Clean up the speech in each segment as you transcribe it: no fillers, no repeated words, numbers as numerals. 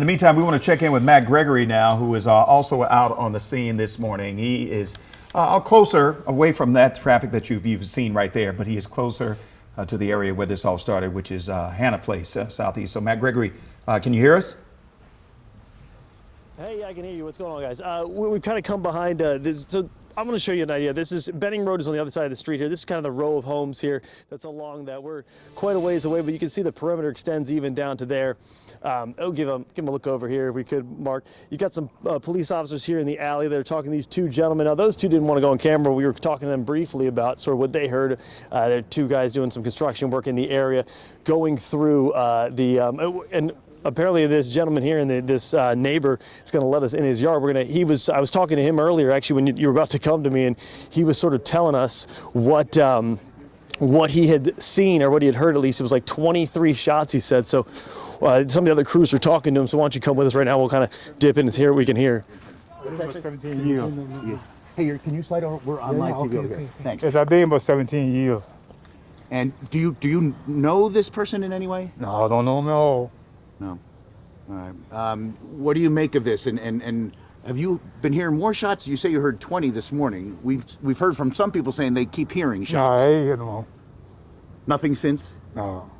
In the meantime, we want to check in with Matt Gregory now, who is also out on the scene this morning. He is closer away from that traffic that you've seen right there, but he is closer to the area where this all started, which is Hannah Place, southeast. So, Matt Gregory, can you hear us? Hey, I can hear you. What's going on, guys? We've kind of come behind this. So I'm going to show you an idea. This is Benning Road is on the other side of the street here. This is kind of the row of homes here that's along that. We're quite a ways away, but you can see the perimeter extends even down to there. I'll give them a look over here if we could, Mark. You got some police officers here in the alley that are talking to these two gentlemen. Now, those two didn't want to go on camera. We were talking to them briefly about sort of what they heard. They're two guys doing some construction work in the area, going through and apparently this gentleman here and this neighbor is going to let us in his yard. I was talking to him earlier, actually, when you were about to come to me, and he was sort of telling us what he had seen, or what he had heard at least. It was like 23 shots, he said. So some of the other crews are talking to him, so why don't you come with us right now? We'll kind of dip in and hear what we can hear. It's 17 years. Hey, can you slide over? We're on live TV over here. Thanks. Yes, I've been about 17 years. And do you know this person in any way? No, I don't know him at all. No. All right. What do you make of this? And have you been hearing more shots? You say you heard 20 this morning. We've heard from some people saying they keep hearing No, shots. I ain't hear no more. Nothing since? No.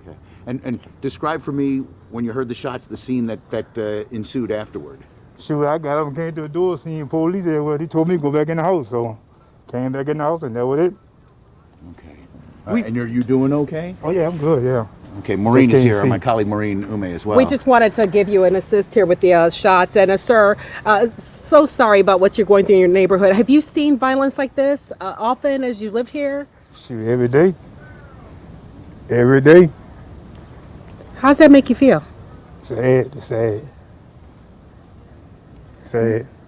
Okay. And describe for me, when you heard the shots, the scene that ensued afterward. Shoot, I got up and came to the door, seen police there. Well, he told me to go back in the house, so came back in the house, and that was it. Okay. And you doing okay? Oh yeah, I'm good. Yeah. Okay, Maureen is here, see. my colleague Maureen Ume as well. We just wanted to give you an assist here with the shots. And sir, so sorry about what you're going through in your neighborhood. Have you seen violence like this often as you lived here? Shoot, every day. Every day. How does that make you feel? Sad.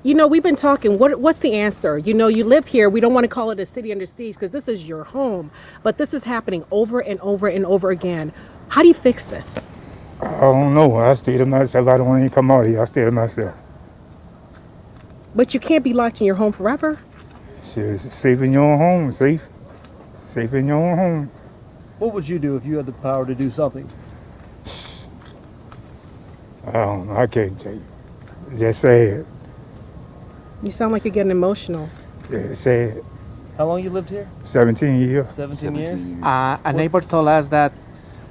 You know, we've been talking. What's the answer? You know, you live here. We don't want to call it a city under siege because this is your home. But this is happening over and over and over again. How do you fix this? I don't know. I stay to myself. I don't want to come out here. I stay to myself. But you can't be locked in your home forever. Shoot, safe in your own home. Safe in your own home. What would you do if you had the power to do something? I don't know. I can't tell you. Just sad. You sound like you're getting emotional. Yeah, sad. How long you lived here? 17 years. 17 years? A neighbor told us that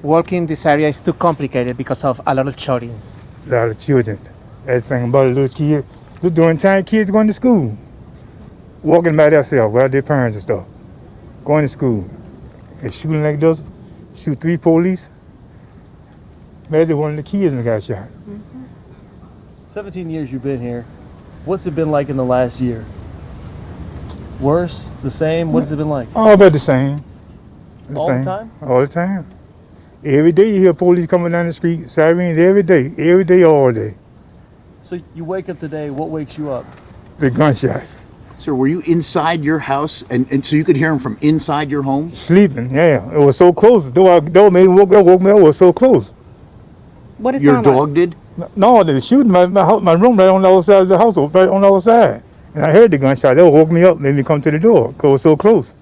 walking this area is too complicated because of a lot of childrens. A lot of children. Everything about a little kid. Just during time kids going to school. Walking by themselves without their parents and stuff. Going to school. And shooting like this. Shoot 3 police. Imagine one of the kids that got shot. 17 years you've been here. What's it been like in the last year? Worse? The same? What's it been like? All about the same. All the time? All the time. Every day you hear police coming down the street, sirens every day, all day. So you wake up today, what wakes you up? The gunshots. Sir, were you inside your house and so you could hear them from inside your home? Sleeping, yeah. It was so close. Door made me woke me up, it was so close. What is Your dog did? No, they were shooting my room right on the other side of the house, right on the other side. And I heard the gunshot. They woke me up, made me come to the door, because it was so close.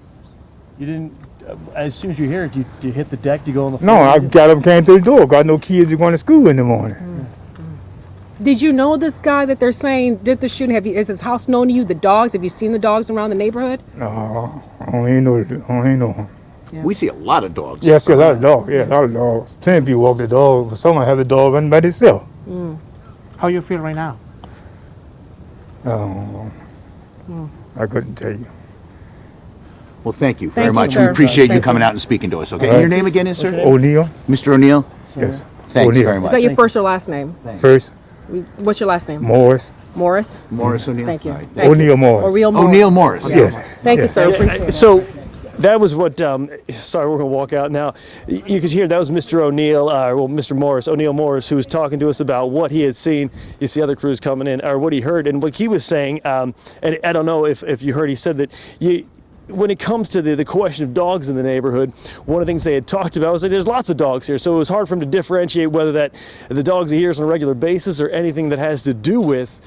You didn't, as soon as you hear it, you hit the deck, you go on the floor? No, I got up and came to the door. Got no kids going to school in the morning. Did you know this guy that they're saying did the shooting? Is his house known to you? The dogs? Have you seen the dogs around the neighborhood? No, I don't even know him. Yeah. We see a lot of dogs. Yes, a lot of dogs. Yeah, a lot of dogs. Plenty of people walk the dog. Someone have the dog running by themselves. How you feel right now? I don't know. I couldn't tell you. Well, thank you Thank very you, much. sir. We appreciate you Thank coming you. out and speaking to us, okay? All And your right. name again is, sir? O'Neill? Mr. O'Neill? Yes. Thanks O'Neill. very Is much. that your first or last name? First, What's your last name? Morris. Morris? Morris O'Neill? Thank you. All right. Thank you. O'Neill Morris. O'Neill Morris. O'Neill Morris. Yes. Thank you, Yes. sir. Appreciate it. So that was what, sorry, we're going to walk out now. You could hear that was Mr. O'Neill, Mr. Morris, O'Neill Morris, who was talking to us about what he had seen. You see other crews coming in, or what he heard. And what he was saying, and I don't know if you heard, he said that when it comes to the question of dogs in the neighborhood, one of the things they had talked about was that there's lots of dogs here, so it was hard for them to differentiate whether that the dogs are here on a regular basis or anything that has to do with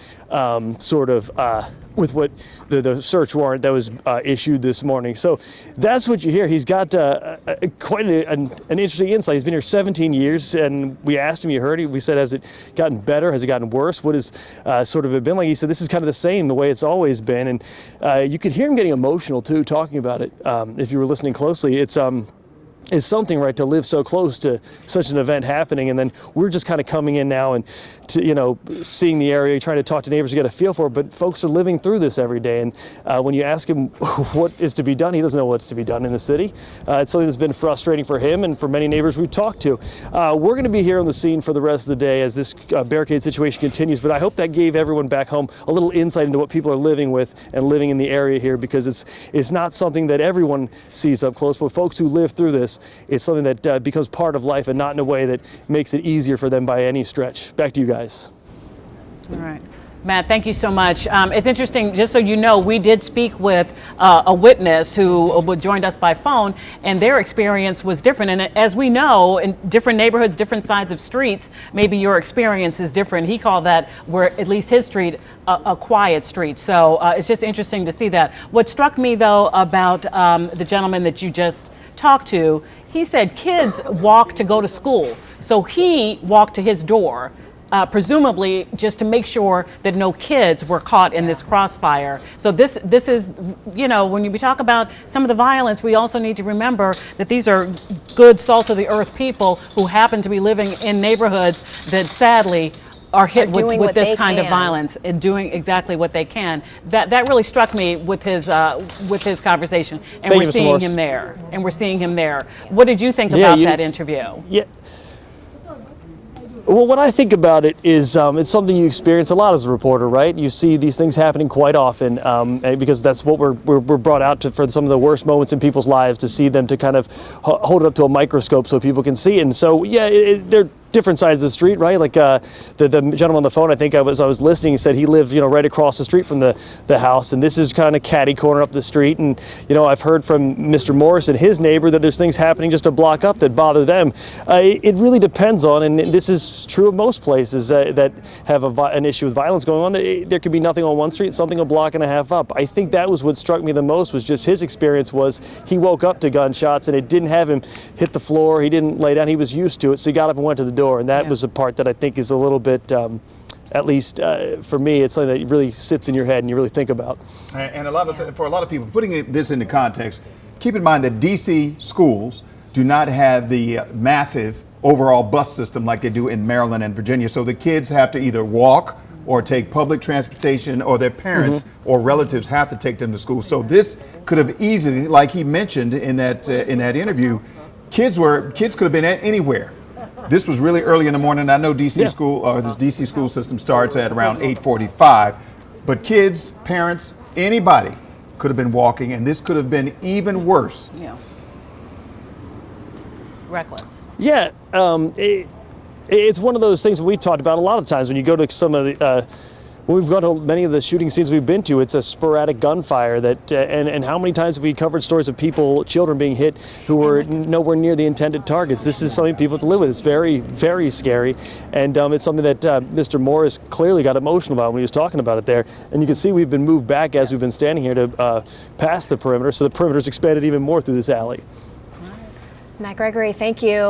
with what the search warrant that was issued this morning. So that's what you hear. He's got quite an interesting insight. He's been here 17 years, and we asked him, you heard him, we said, has it gotten better? Has it gotten worse? What has it been like? He said, this is kind of the same, the way it's always been. And you could hear him getting emotional too, talking about it. If you were listening closely, it's something, right, to live so close to such an event happening, and then we're just kind of coming in now and seeing the area, trying to talk to neighbors to get a feel for it, but folks are living through this every day, and when you ask him what is to be done, he doesn't know what's to be done in the city. It's something that's been frustrating for him and for many neighbors we've talked to. We're going to be here on the scene for the rest of the day as this barricade situation continues, but I hope that gave everyone back home a little insight into what people are living with and living in the area here, because it's not something that everyone sees up close, but folks who live through this, it's something that becomes part of life and not in a way that makes it easier for them by any stretch. Back to you guys. All right. Matt, thank you so much. It's interesting, just so you know, we did speak with a witness who joined us by phone, and their experience was different. And as we know, in different neighborhoods, different sides of streets, maybe your experience is different. He called that, where at least his street, a quiet street. So it's just interesting to see that. What struck me, though, about the gentleman that you just talked to, he said kids walk to go to school. So he walked to his door, presumably just to make sure that no kids were caught in this crossfire. So this is, when we talk about some of the violence, we also need to remember that these are good, salt of the earth people who happen to be living in neighborhoods that sadly are hit with this kind of violence and doing exactly what they can. That really struck me with his conversation, and we're seeing him there. And we're seeing him there. What did you think about that interview? Yeah. Well, what I think about it is it's something you experience a lot as a reporter, right? You see these things happening quite often because that's what we're brought out to for some of the worst moments in people's lives, to see them, to kind of hold it up to a microscope so people can see it. And so, yeah, they're different sides of the street, right? Like the gentleman on the phone, I think I was listening, he said he lived, right across the street from the house, and this is kind of catty corner up the street. And I've heard from Mr. Morris and his neighbor that there's things happening just a block up that bother them. It really depends on, and this is true of most places that have an issue with violence going on. There could be nothing on one street, something a block and a half up. I think that was what struck me the most, was just his experience was he woke up to gunshots and it didn't have him hit the floor. He didn't lay down. He was used to it, so he got up and went to the door. And that was the part that I think is a little bit, at least for me, it's something that really sits in your head and you really think about. And for a lot of people, putting this into context, keep in mind that DC schools do not have the massive overall bus system like they do in Maryland and Virginia. So the kids have to either walk or take public transportation, or their parents or relatives have to take them to school. So this could have easily, like he mentioned in that interview, kids could have been anywhere. This was really early in the morning. I know DC school system starts at around 8:45, but kids, parents, anybody could have been walking, and this could have been even worse. Yeah. Reckless. Yeah, it's one of those things we've talked about a lot of times. When you go to some of the, when we've gone to many of the shooting scenes we've been to, it's a sporadic gunfire that, and how many times have we covered stories of people, children being hit who were nowhere near the intended targets. This is something people have to live with. It's very, very scary, and it's something that Mr. Morris clearly got emotional about when he was talking about it there. And you can see we've been moved back as we've been standing here to pass the perimeter, so the perimeter's expanded even more through this alley. Matt Gregory, thank you.